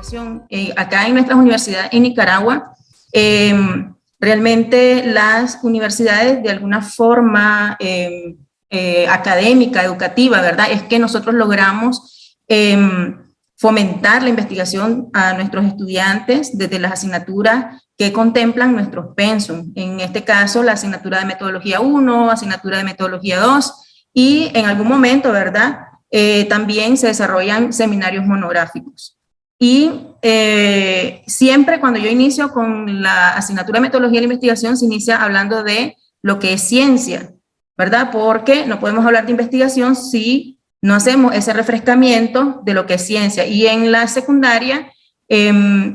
investigación. Acá en nuestras universidades en Nicaragua, realmente las universidades de alguna forma académica, educativa, ¿verdad? Es que nosotros logramos fomentar la investigación a nuestros estudiantes desde las asignaturas que contemplan nuestros pensum. En este caso, la asignatura de metodología 1, asignatura de metodología 2, y en algún momento, ¿verdad? También se desarrollan seminarios monográficos. Y siempre cuando yo inicio con la asignatura de metodología de la investigación, se inicia hablando de lo que es ciencia, ¿verdad? Porque no podemos hablar de investigación si no hacemos ese refrescamiento de lo que es ciencia. Y en la secundaria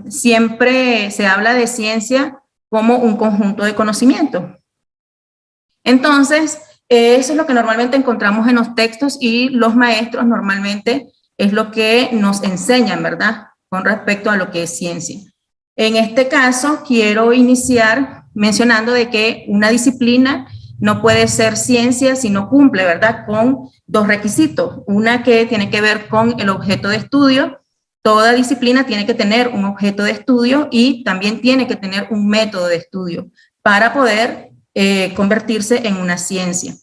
siempre se habla de ciencia como un conjunto de conocimientos. Entonces, eso es lo que normalmente encontramos en los textos y los maestros normalmente es lo que nos enseñan, ¿verdad? Con respecto a lo que es ciencia. En este caso, quiero iniciar mencionando de que una disciplina no puede ser ciencia si no cumple, ¿verdad? Con dos requisitos. Una que tiene que ver con el objeto de estudio. Toda disciplina tiene que tener un objeto de estudio y también tiene que tener un método de estudio para poder convertirse en una ciencia.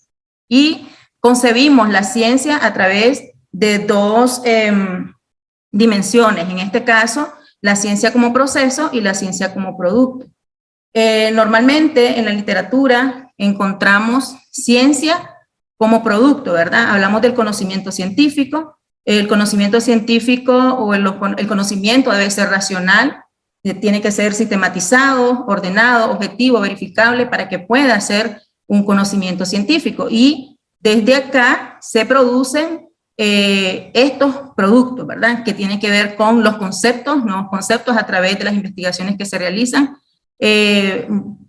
Y concebimos la ciencia a través de dos dimensiones. En este caso, la ciencia como proceso y la ciencia como producto. Normalmente en la literatura encontramos ciencia como producto, ¿verdad? Hablamos del conocimiento científico. El conocimiento científico o el conocimiento debe ser racional, tiene que ser sistematizado, ordenado, objetivo, verificable para que pueda ser un conocimiento científico. Y desde acá se producen estos productos, ¿verdad? Que tienen que ver con los conceptos, nuevos conceptos a través de las investigaciones que se realizan,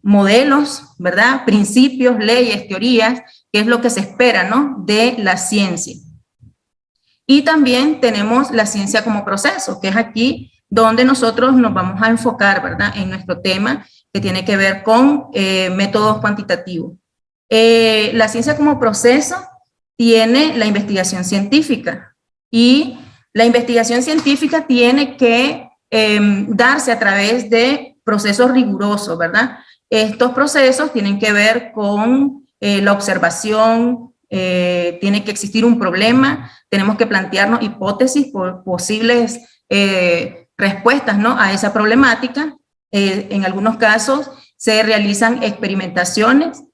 modelos, ¿verdad? Principios, leyes, teorías, que es lo que se espera, ¿no? De la ciencia. Y también tenemos la ciencia como proceso, que es aquí donde nosotros nos vamos a enfocar, ¿verdad? En nuestro tema que tiene que ver con métodos cuantitativos. La ciencia como proceso tiene la investigación científica y la investigación científica tiene que darse a través de procesos rigurosos, ¿verdad? Estos procesos tienen que ver con la observación, tiene que existir un problema, tenemos que plantearnos hipótesis por posibles respuestas, ¿no? A esa problemática. En algunos casos se realizan experimentaciones.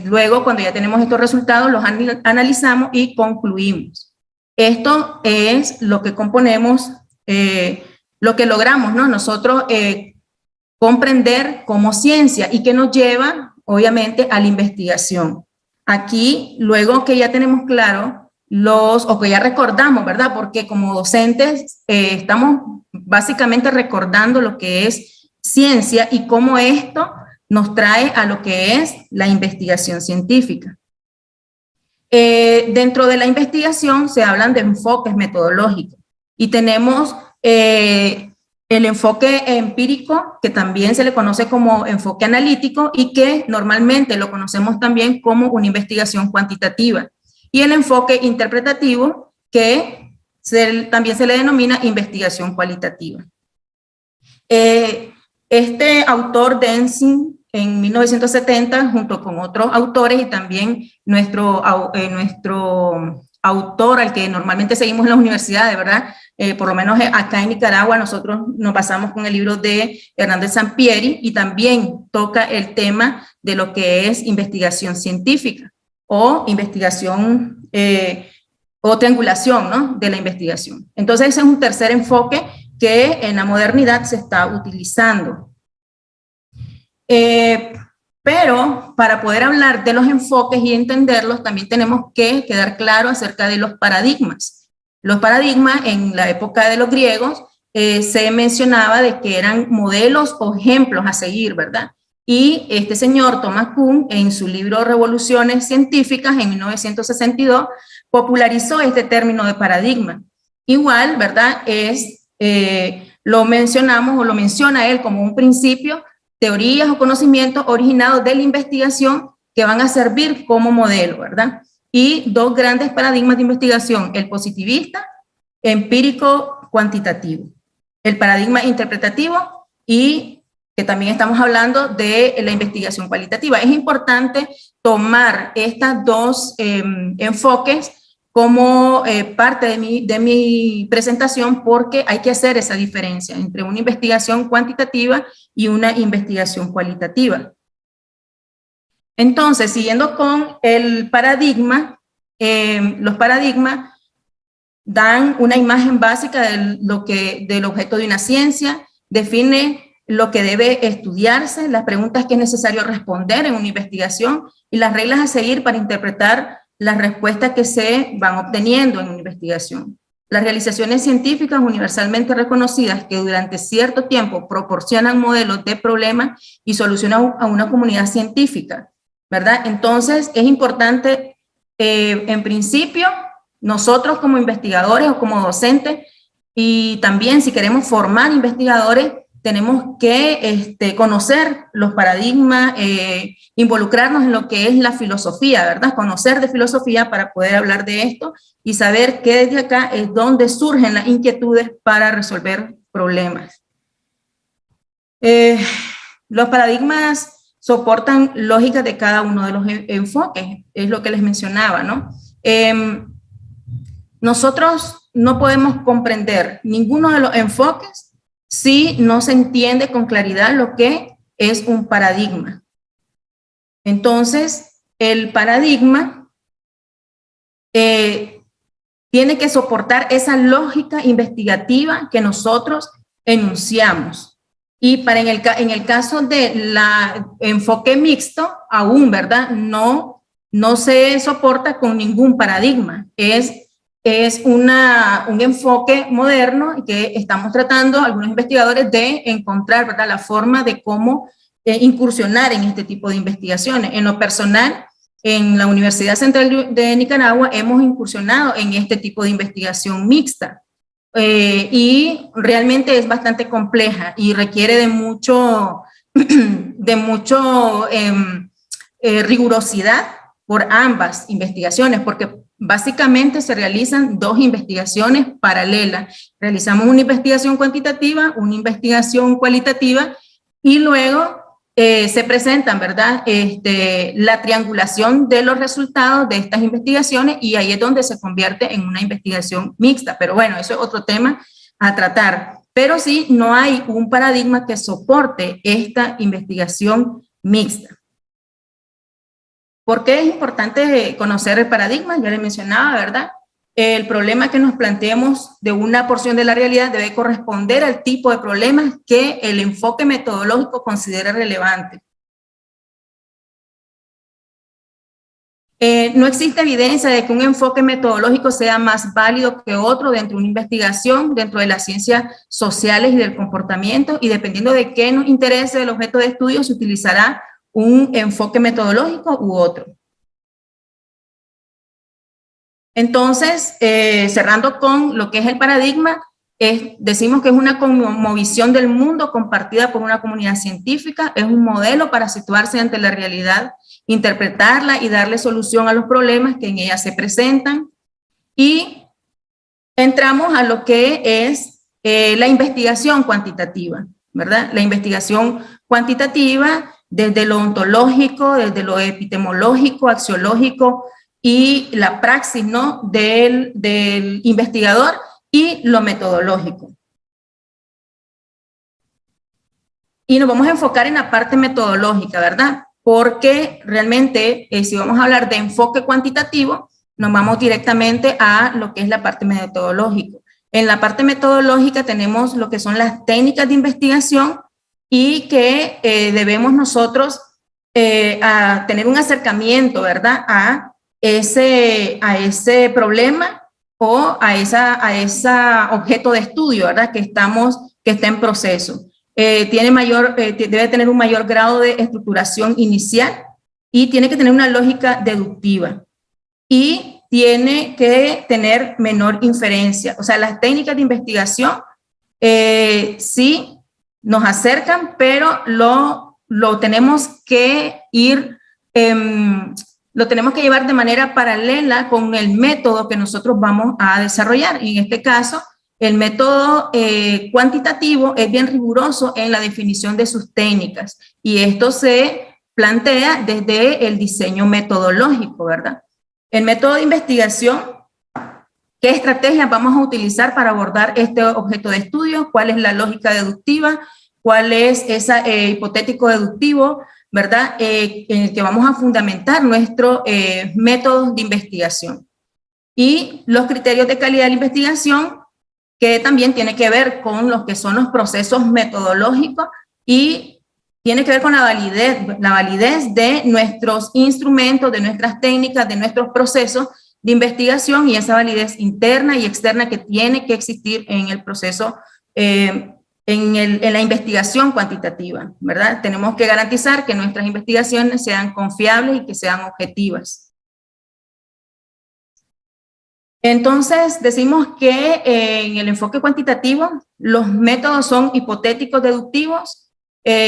Luego, cuando ya tenemos estos resultados, los analizamos y concluimos. Esto es lo que componemos, lo que logramos, ¿no? Nosotros comprender como ciencia y que nos lleva, obviamente, a la investigación. Aquí, luego que ya tenemos claro o que ya recordamos, ¿verdad? Porque como docentes estamos básicamente recordando lo que es ciencia y cómo esto nos trae a lo que es la investigación científica. Dentro de la investigación se hablan de enfoques metodológicos y tenemos el enfoque empírico, que también se le conoce como enfoque analítico y que normalmente lo conocemos también como una investigación cuantitativa. Y el enfoque interpretativo, que también se le denomina investigación cualitativa. Este autor, Denzin, en 1970, junto con otros autores y también nuestro autor al que normalmente seguimos en las universidades, ¿verdad? Por lo menos acá en Nicaragua nosotros nos basamos con el libro de Hernández Sampieri y también toca el tema de lo que es investigación científica o investigación o triangulación, ¿no? De la investigación. Entonces ese es un tercer enfoque que en la modernidad se está utilizando. Pero para poder hablar de los enfoques y entenderlos, también tenemos que quedar claro acerca de los paradigmas. Los paradigmas en la época de los griegos se mencionaba de que eran modelos o ejemplos a seguir, ¿verdad? Y este señor Thomas Kuhn, en su libro Revoluciones Científicas, en 1962, popularizó este término de paradigma. Igual, ¿verdad? Lo mencionamos o lo menciona él como un principio, teorías o conocimientos originados de la investigación que van a servir como modelo, ¿verdad? Y dos grandes paradigmas de investigación, el positivista, empírico, cuantitativo. el paradigma interpretativo y que también estamos hablando de la investigación cualitativa. Es importante tomar estas dos enfoques como parte de mi presentación, porque hay que hacer esa diferencia entre una investigación cuantitativa y una investigación cualitativa. Entonces, siguiendo con el paradigma, los paradigmas dan una imagen básica del objeto de una ciencia, define lo que debe estudiarse, las preguntas que es necesario responder en una investigación y las reglas a seguir para interpretar las respuestas que se van obteniendo en una investigación. Las realizaciones científicas universalmente reconocidas que durante cierto tiempo proporcionan modelos de problemas y solucionan a una comunidad científica, ¿verdad? Entonces, es importante, en principio, nosotros como investigadores o como docentes, y también si queremos formar investigadores, tenemos que conocer los paradigmas, involucrarnos en lo que es la filosofía, ¿verdad? Conocer de filosofía para poder hablar de esto y saber que desde acá es donde surgen las inquietudes para resolver problemas. Los paradigmas soportan lógicas de cada uno de los enfoques, es lo que les mencionaba, ¿no? Nosotros no podemos comprender ninguno de los enfoques si no se entiende con claridad lo que es un paradigma. Entonces, el paradigma tiene que soportar esa lógica investigativa que nosotros enunciamos. Y en el caso del enfoque mixto, aún, ¿verdad? No se soporta con ningún paradigma. Es un enfoque moderno que estamos tratando, algunos investigadores, de encontrar, ¿verdad?, la forma de cómo incursionar en este tipo de investigaciones. En lo personal, en la Universidad Central de Nicaragua hemos incursionado en este tipo de investigación mixta y realmente es bastante compleja y requiere de mucho rigurosidad por ambas investigaciones, porque básicamente se realizan dos investigaciones paralelas. Realizamos una investigación cuantitativa, una investigación cualitativa, y luego se presentan, ¿verdad?, la triangulación de los resultados de estas investigaciones, y ahí es donde se convierte en una investigación mixta. Pero bueno, eso es otro tema a tratar. Pero sí, no hay un paradigma que soporte esta investigación mixta. ¿Por qué es importante conocer el paradigma? Ya les mencionaba, ¿verdad? El problema que nos planteemos de una porción de la realidad debe corresponder al tipo de problemas que el enfoque metodológico considere relevante. No existe evidencia de que un enfoque metodológico sea más válido que otro dentro de una investigación, dentro de las ciencias sociales y del comportamiento, y dependiendo de qué nos interese el objeto de estudio, se utilizará un enfoque metodológico u otro. Entonces, cerrando con lo que es el paradigma, decimos que es una cosmovisión del mundo compartida por una comunidad científica, es un modelo para situarse ante la realidad, interpretarla y darle solución a los problemas que en ella se presentan. Y entramos a lo que es la investigación cuantitativa, ¿verdad? La investigación cuantitativa desde lo ontológico, desde lo epistemológico, axiológico y la praxis, ¿no?, del investigador, y lo metodológico. Y nos vamos a enfocar en la parte metodológica, ¿verdad? Porque realmente, si vamos a hablar de enfoque cuantitativo, nos vamos directamente a lo que es la parte metodológica. En la parte metodológica tenemos lo que son las técnicas de investigación, y que debemos nosotros a tener un acercamiento, ¿verdad?, a ese problema o a ese objeto de estudio, ¿verdad?, que está en proceso. Debe tener un mayor grado de estructuración inicial y tiene que tener una lógica deductiva y tiene que tener menor inferencia. O sea, las técnicas de investigación sí nos acercan, pero lo tenemos que lo tenemos que llevar de manera paralela con el método que nosotros vamos a desarrollar. Y en este caso, el método cuantitativo es bien riguroso en la definición de sus técnicas y esto se plantea desde el diseño metodológico, ¿verdad? El método de investigación, ¿qué estrategias vamos a utilizar para abordar este objeto de estudio? ¿Cuál es la lógica deductiva? ¿Cuál es ese hipotético deductivo, ¿verdad? En el que vamos a fundamentar nuestros métodos de investigación. Y los criterios de calidad de la investigación, que también tiene que ver con los que son los procesos metodológicos y tiene que ver con la validez de nuestros instrumentos, de nuestras técnicas, de nuestros procesos de investigación y esa validez interna y externa que tiene que existir en el proceso, en la investigación cuantitativa, ¿verdad? Tenemos que garantizar que nuestras investigaciones sean confiables y que sean objetivas. Entonces, decimos que en el enfoque cuantitativo, los métodos son hipotéticos deductivos,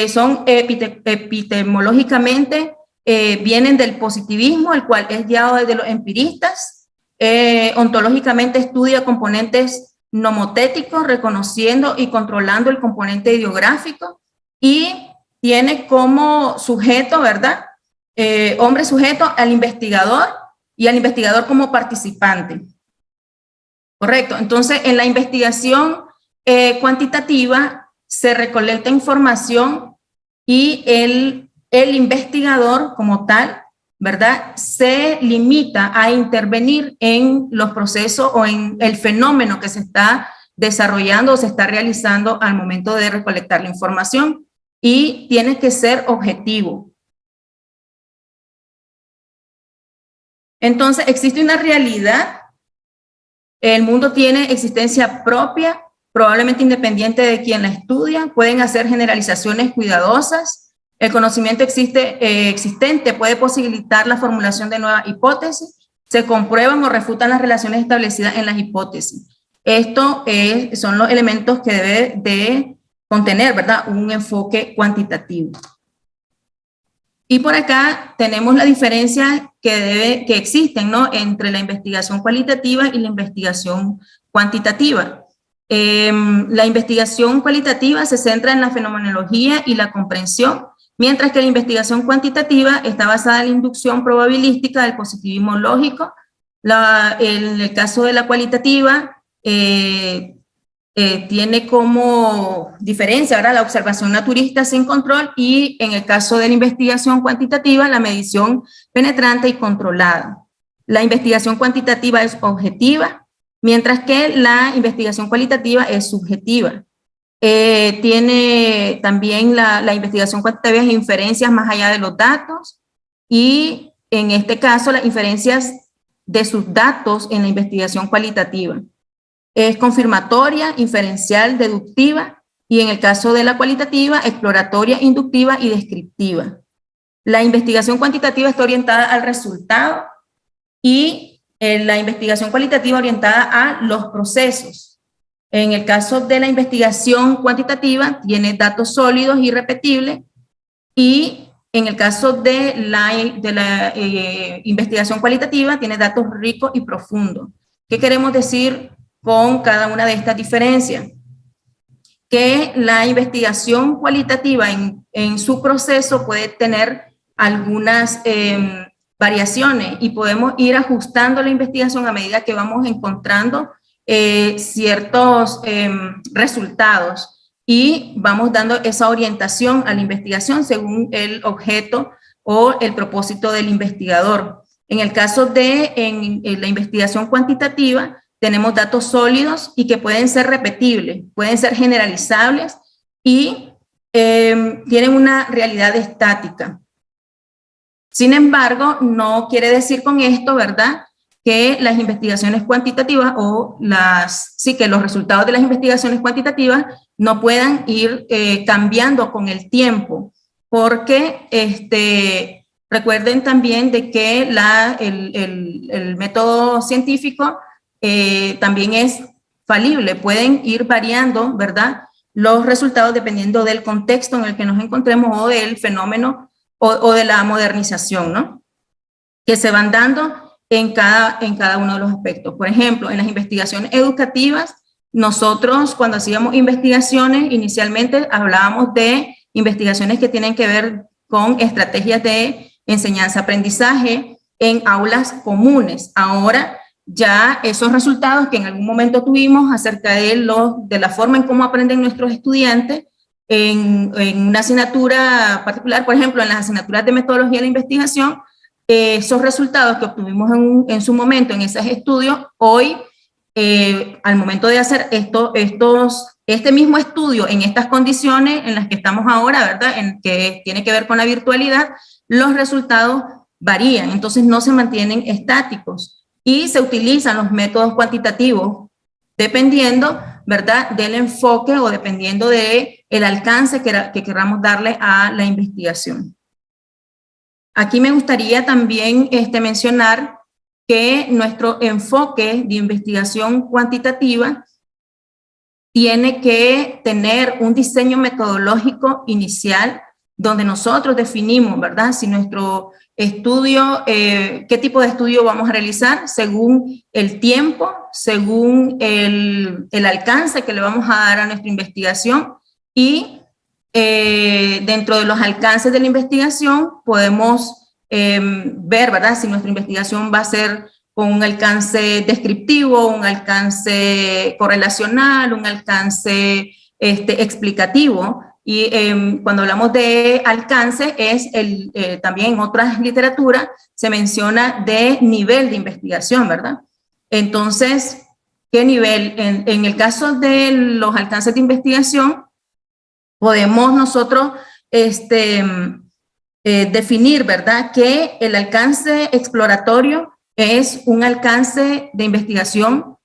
son epistemológicamente, vienen del positivismo, el cual es guiado desde los empiristas, ontológicamente estudia componentes nomotéticos, reconociendo y controlando el componente ideográfico, y tiene como sujeto, ¿verdad? Hombre sujeto al investigador y al investigador como participante. Correcto. Entonces, en la investigación cuantitativa se recolecta información y el investigador como tal, ¿verdad? Se limita a intervenir en los procesos o en el fenómeno que se está desarrollando o se está realizando al momento de recolectar la información y tiene que ser objetivo. Entonces, existe una realidad. El mundo tiene existencia propia, probablemente independiente de quien la estudia, pueden hacer generalizaciones cuidadosas, el conocimiento existente puede posibilitar la formulación de nuevas hipótesis, se comprueban o refutan las relaciones establecidas en las hipótesis. Estos son los elementos que debe de contener, ¿verdad? Un enfoque cuantitativo. Y por acá tenemos la diferencia que existen, ¿no? Entre la investigación cualitativa y la investigación cuantitativa. La investigación cualitativa se centra en la fenomenología y la comprensión, mientras que la investigación cuantitativa está basada en la inducción probabilística del positivismo lógico. En el caso de la cualitativa, tiene como diferencia ahora la observación naturista sin control y en el caso de la investigación cuantitativa, la medición penetrante y controlada. La investigación cuantitativa es objetiva, mientras que la investigación cualitativa es subjetiva. Tiene también la investigación cuantitativa inferencias más allá de los datos y en este caso las inferencias de sus datos en la investigación cualitativa. Es confirmatoria, inferencial, deductiva y en el caso de la cualitativa, exploratoria, inductiva y descriptiva. La investigación cuantitativa está orientada al resultado y la investigación cualitativa orientada a los procesos. En el caso de la investigación cuantitativa tiene datos sólidos y repetibles y en el caso de la investigación cualitativa tiene datos ricos y profundos. ¿Qué queremos decir con cada una de estas diferencias? Que la investigación cualitativa en su proceso puede tener algunas variaciones y podemos ir ajustando la investigación a medida que vamos encontrando ciertos resultados y vamos dando esa orientación a la investigación según el objeto o el propósito del investigador. En el caso de en la investigación cuantitativa, tenemos datos sólidos y que pueden ser repetibles, pueden ser generalizables y tienen una realidad estática. Sin embargo, no quiere decir con esto, ¿verdad?, que las investigaciones cuantitativas o que los resultados de las investigaciones cuantitativas no puedan ir cambiando con el tiempo, porque recuerden también de que el método científico también es falible, pueden ir variando, ¿verdad?, los resultados dependiendo del contexto en el que nos encontremos o del fenómeno o de la modernización, ¿no?, que se van dando en cada uno de los aspectos. Por ejemplo, en las investigaciones educativas nosotros cuando hacíamos investigaciones, inicialmente hablábamos de investigaciones que tienen que ver con estrategias de enseñanza-aprendizaje en aulas comunes. Ahora ya esos resultados que en algún momento tuvimos acerca de la forma en cómo aprenden nuestros estudiantes en una asignatura particular, por ejemplo, en las asignaturas de metodología de la investigación, esos resultados que obtuvimos en su momento en esos estudios, hoy, al momento de hacer este mismo estudio en estas condiciones en las que estamos ahora, ¿verdad? Que tiene que ver con la virtualidad, los resultados varían, entonces no se mantienen estáticos y se utilizan los métodos cuantitativos dependiendo, ¿verdad?, del enfoque o dependiendo del alcance que queramos darle a la investigación. Aquí me gustaría también mencionar que nuestro enfoque de investigación cuantitativa tiene que tener un diseño metodológico inicial donde nosotros definimos, ¿verdad?, si nuestro estudio, qué tipo de estudio vamos a realizar según el tiempo, según el alcance que le vamos a dar a nuestra investigación y dentro de los alcances de la investigación podemos ver, ¿verdad?, si nuestra investigación va a ser con un alcance descriptivo, un alcance correlacional, un alcance explicativo. Y cuando hablamos de alcance, también en otras literaturas se menciona de nivel de investigación, ¿verdad? Entonces, ¿qué nivel? En el caso de los alcances de investigación, podemos nosotros definir, ¿verdad?, que el alcance exploratorio es un alcance de investigación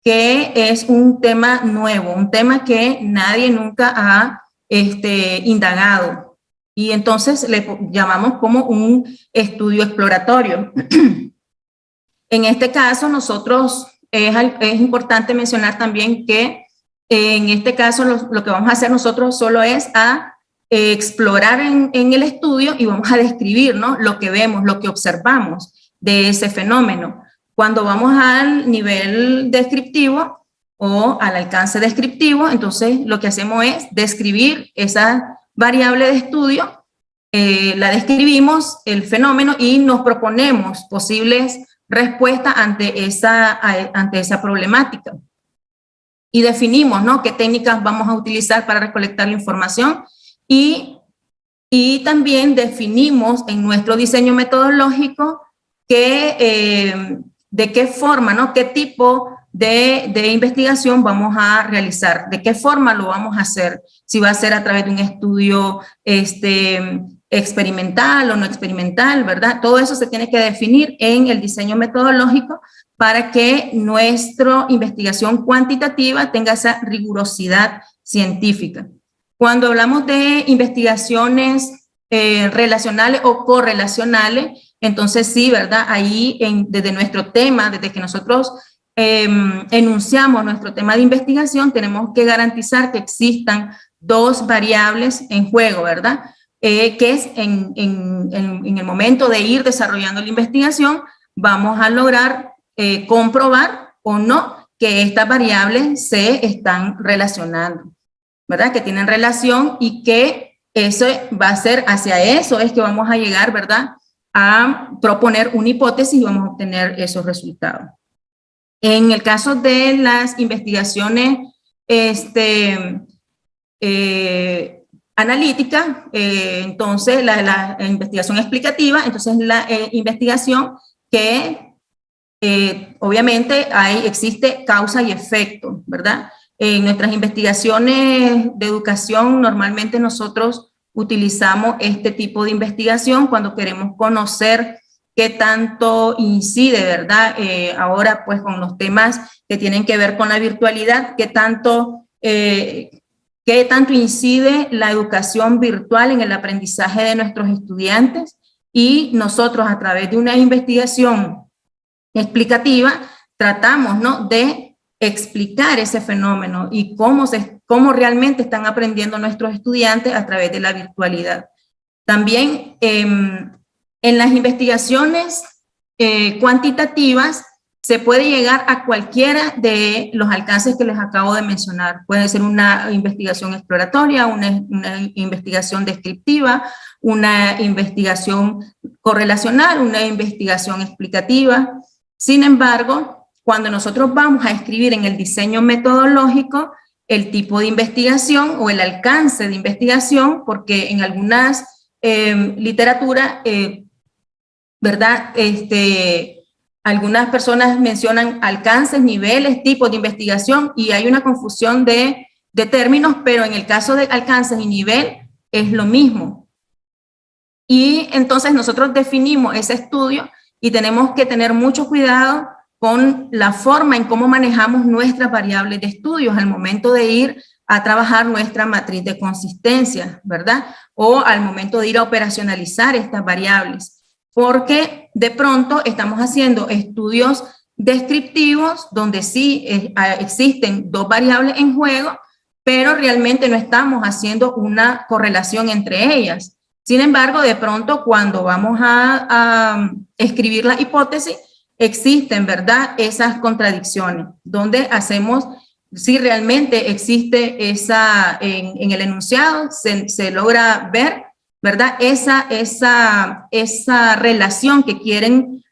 que es un tema nuevo, un tema que nadie nunca ha indagado. Y entonces le llamamos como un estudio exploratorio. En este caso, nosotros, es importante mencionar también que en este caso lo que vamos a hacer nosotros solo es explorar en el estudio y vamos a describir, ¿no?, lo que vemos, lo que observamos de ese fenómeno. Cuando vamos al nivel descriptivo o al alcance descriptivo, entonces lo que hacemos es describir esa variable de estudio, la describimos, el fenómeno, y nos proponemos posibles respuestas ante esa problemática. Y definimos, ¿no?, qué técnicas vamos a utilizar para recolectar la información y también definimos en nuestro diseño metodológico de qué forma, ¿no?, qué tipo de investigación vamos a realizar, de qué forma lo vamos a hacer, si va a ser a través de un estudio experimental o no experimental, ¿verdad? Todo eso se tiene que definir en el diseño metodológico para que nuestra investigación cuantitativa tenga esa rigurosidad científica. Cuando hablamos de investigaciones relacionales o correlacionales, entonces sí, ¿verdad? Ahí desde nuestro tema, desde que nosotros enunciamos nuestro tema de investigación, tenemos que garantizar que existan dos variables en juego, ¿verdad? Que es en el momento de ir desarrollando la investigación, vamos a lograr comprobar o no que estas variables se están relacionando, ¿verdad? Que tienen relación y que eso va a ser, hacia eso es que vamos a llegar, ¿verdad?, a proponer una hipótesis y vamos a obtener esos resultados. En el caso de las investigaciones analíticas, entonces la investigación explicativa, entonces la investigación que obviamente existe causa y efecto, ¿verdad? En nuestras investigaciones de educación normalmente nosotros utilizamos este tipo de investigación cuando queremos conocer qué tanto incide, ¿verdad? Ahora pues con los temas que tienen que ver con la virtualidad, qué tanto incide la educación virtual en el aprendizaje de nuestros estudiantes, y nosotros a través de una investigación explicativa tratamos, ¿no?, de explicar ese fenómeno y cómo realmente están aprendiendo nuestros estudiantes a través de la virtualidad. También en las investigaciones cuantitativas se puede llegar a cualquiera de los alcances que les acabo de mencionar. Puede ser una investigación exploratoria, una investigación descriptiva, una investigación correlacional, una investigación explicativa. Sin embargo, cuando nosotros vamos a escribir en el diseño metodológico el tipo de investigación o el alcance de investigación, porque en algunas literatura, ¿verdad? Algunas personas mencionan alcances, niveles, tipos de investigación y hay una confusión de términos, pero en el caso de alcances y nivel es lo mismo. Y entonces nosotros definimos ese estudio y tenemos que tener mucho cuidado con la forma en cómo manejamos nuestras variables de estudios al momento de ir a trabajar nuestra matriz de consistencia, ¿verdad? O al momento de ir a operacionalizar estas variables, porque de pronto estamos haciendo estudios descriptivos donde sí existen dos variables en juego, pero realmente no estamos haciendo una correlación entre ellas. Sin embargo, de pronto cuando vamos a escribir la hipótesis, existen, ¿verdad?, esas contradicciones, donde hacemos, si realmente existe esa, en el enunciado, se logra ver, ¿verdad?, esa relación que quieren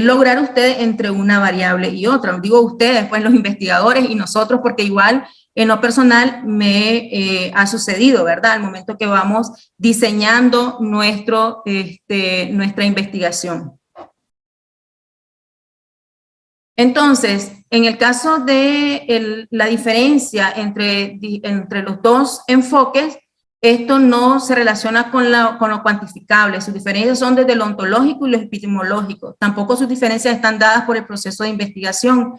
lograr ustedes entre una variable y otra. Digo ustedes, pues los investigadores y nosotros, porque igual en lo personal me ha sucedido, ¿verdad?, al momento que vamos diseñando nuestra investigación. Entonces, en el caso de la diferencia entre los dos enfoques, esto no se relaciona con lo cuantificable. Sus diferencias son desde lo ontológico y lo epistemológico. Tampoco sus diferencias están dadas por el proceso de investigación.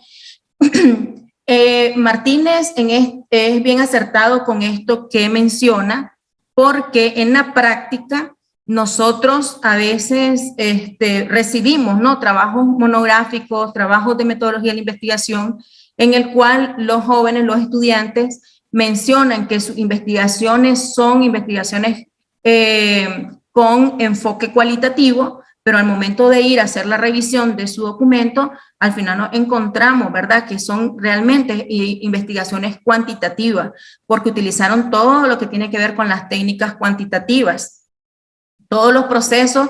Martínez es bien acertado con esto que menciona, porque en la práctica nosotros a veces recibimos, ¿no?, trabajos monográficos, trabajos de metodología de la investigación, en el cual los jóvenes, los estudiantes, mencionan que sus investigaciones son investigaciones con enfoque cualitativo, pero al momento de ir a hacer la revisión de su documento, al final nos encontramos, ¿verdad?, que son realmente investigaciones cuantitativas, porque utilizaron todo lo que tiene que ver con las técnicas cuantitativas. Todos los procesos,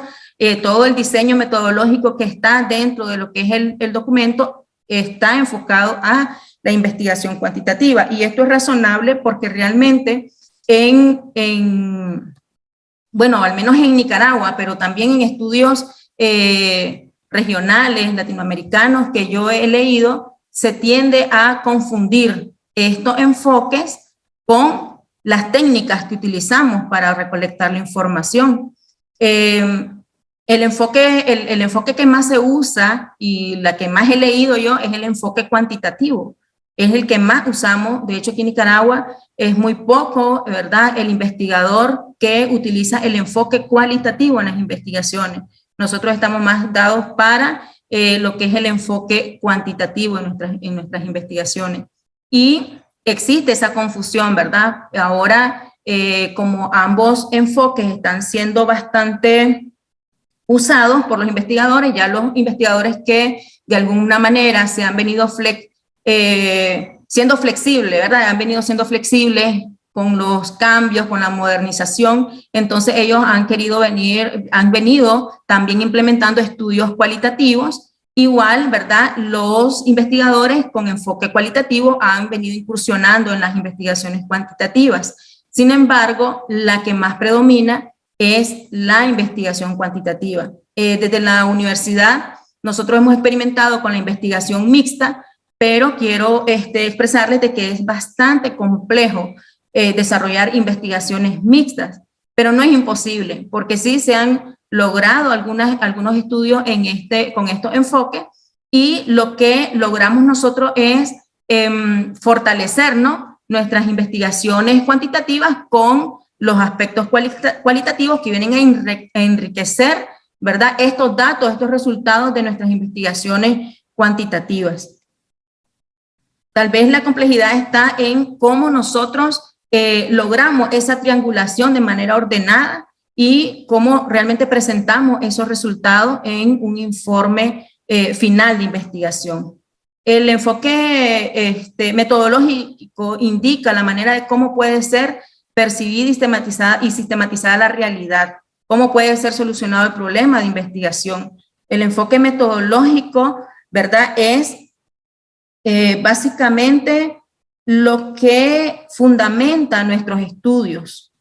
todo el diseño metodológico que está dentro de lo que es el documento está enfocado a la investigación cuantitativa. Y esto es razonable porque realmente bueno, al menos en Nicaragua, pero también en estudios regionales, latinoamericanos que yo he leído, se tiende a confundir estos enfoques con las técnicas que utilizamos para recolectar la información. El enfoque que más se usa y la que más he leído yo es el enfoque cuantitativo. Es el que más usamos. De hecho, aquí en Nicaragua es muy poco, ¿verdad?, el investigador que utiliza el enfoque cualitativo en las investigaciones. Nosotros estamos más dados para lo que es el enfoque cuantitativo en nuestras investigaciones. Y existe esa confusión, ¿verdad? Ahora, como ambos enfoques están siendo bastante usados por los investigadores, ya los investigadores que de alguna manera se han venido siendo flexibles, ¿verdad? Han venido siendo flexibles con los cambios, con la modernización, entonces ellos han venido también implementando estudios cualitativos. Igual, ¿verdad?, los investigadores con enfoque cualitativo han venido incursionando en las investigaciones cuantitativas. Sin embargo, la que más predomina es la investigación cuantitativa. Desde la universidad, nosotros hemos experimentado con la investigación mixta, pero quiero expresarles de que es bastante complejo desarrollar investigaciones mixtas, pero no es imposible, porque sí se han logrado algunos estudios con estos enfoques, y lo que logramos nosotros es fortalecer, ¿no?, nuestras investigaciones cuantitativas con los aspectos cualitativos que vienen a enriquecer, ¿verdad?, estos datos, estos resultados de nuestras investigaciones cuantitativas. Tal vez la complejidad está en cómo nosotros logramos esa triangulación de manera ordenada y cómo realmente presentamos esos resultados en un informe final de investigación. El enfoque metodológico indica la manera de cómo puede ser percibida y sistematizada la realidad, cómo puede ser solucionado el problema de investigación. El enfoque metodológico, ¿verdad?, es básicamente lo que fundamenta nuestros estudios.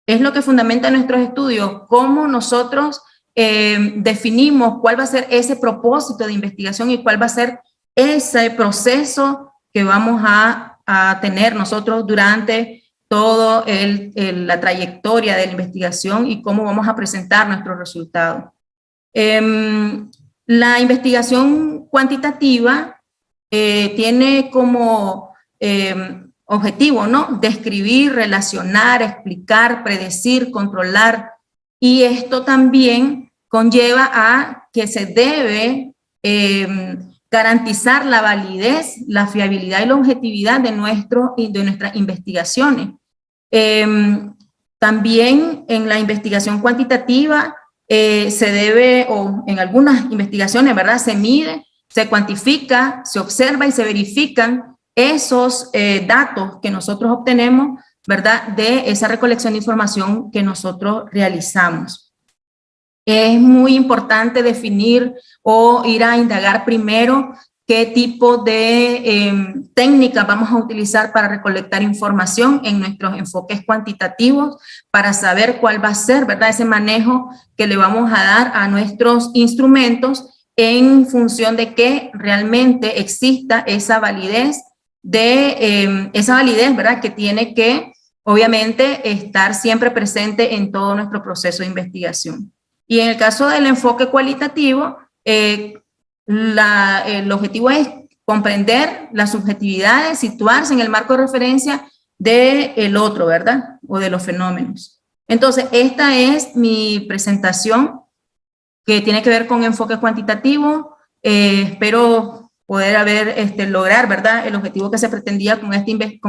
Es lo que fundamenta nuestros estudios, cómo nosotros definimos cuál va a ser ese propósito de investigación y cuál va a ser ese proceso que vamos a tener nosotros durante toda la trayectoria de la investigación y cómo vamos a presentar nuestros resultados. La investigación cuantitativa tiene como objetivo, ¿no?, describir, relacionar, explicar, predecir, controlar, y esto también conlleva a que se debe garantizar la validez, la fiabilidad y la objetividad de nuestras investigaciones. También en la investigación cuantitativa se debe, o en algunas investigaciones, ¿verdad?, se mide, se cuantifica, se observa y se verifican esos datos que nosotros obtenemos, ¿verdad?, de esa recolección de información que nosotros realizamos. Es muy importante definir o ir a indagar primero qué tipo de técnicas vamos a utilizar para recolectar información en nuestros enfoques cuantitativos, para saber cuál va a ser, ¿verdad?, ese manejo que le vamos a dar a nuestros instrumentos en función de que realmente exista esa validez, ¿verdad?, que tiene que, obviamente, estar siempre presente en todo nuestro proceso de investigación. Y en el caso del enfoque cualitativo, el objetivo es comprender las subjetividades, situarse en el marco de referencia del otro, ¿verdad?, o de los fenómenos. Entonces, esta es mi presentación que tiene que ver con enfoque cuantitativo. Espero poder lograr, ¿verdad?, el objetivo que se pretendía con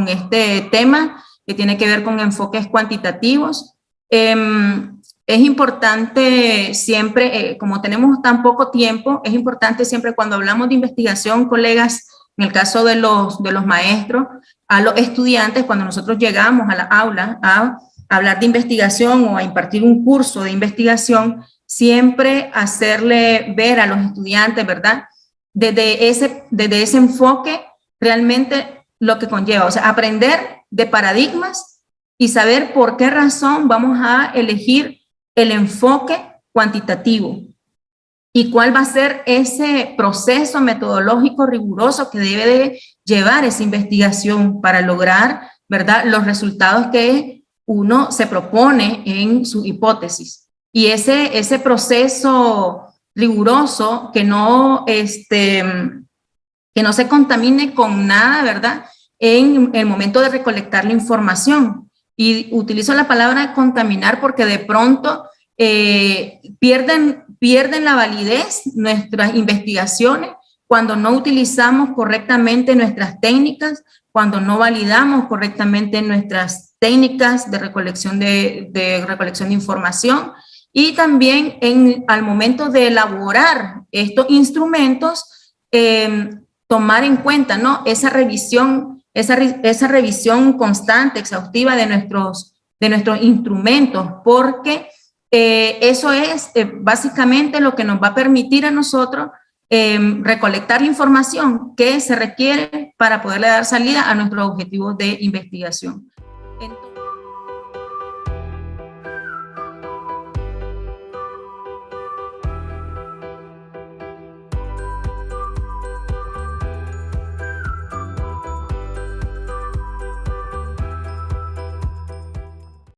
este tema, que tiene que ver con enfoques cuantitativos. Es importante siempre, como tenemos tan poco tiempo, es importante siempre cuando hablamos de investigación, colegas, en el caso de los maestros, a los estudiantes, cuando nosotros llegamos a la aula a hablar de investigación o a impartir un curso de investigación, siempre hacerle ver a los estudiantes, ¿verdad?, desde ese enfoque realmente lo que conlleva, o sea, aprender de paradigmas y saber por qué razón vamos a elegir el enfoque cuantitativo y cuál va a ser ese proceso metodológico riguroso que debe de llevar esa investigación para lograr, ¿verdad?, los resultados que uno se propone en su hipótesis. Y ese proceso riguroso que no se contamine con nada, ¿verdad?, en el momento de recolectar la información. Y utilizo la palabra contaminar porque de pronto pierden la validez nuestras investigaciones cuando no utilizamos correctamente nuestras técnicas, cuando no validamos correctamente nuestras técnicas de recolección de información, y también al momento de elaborar estos instrumentos, tomar en cuenta, ¿no?, esa revisión constante, exhaustiva de nuestros instrumentos, porque eso es básicamente lo que nos va a permitir a nosotros recolectar la información que se requiere para poderle dar salida a nuestros objetivos de investigación.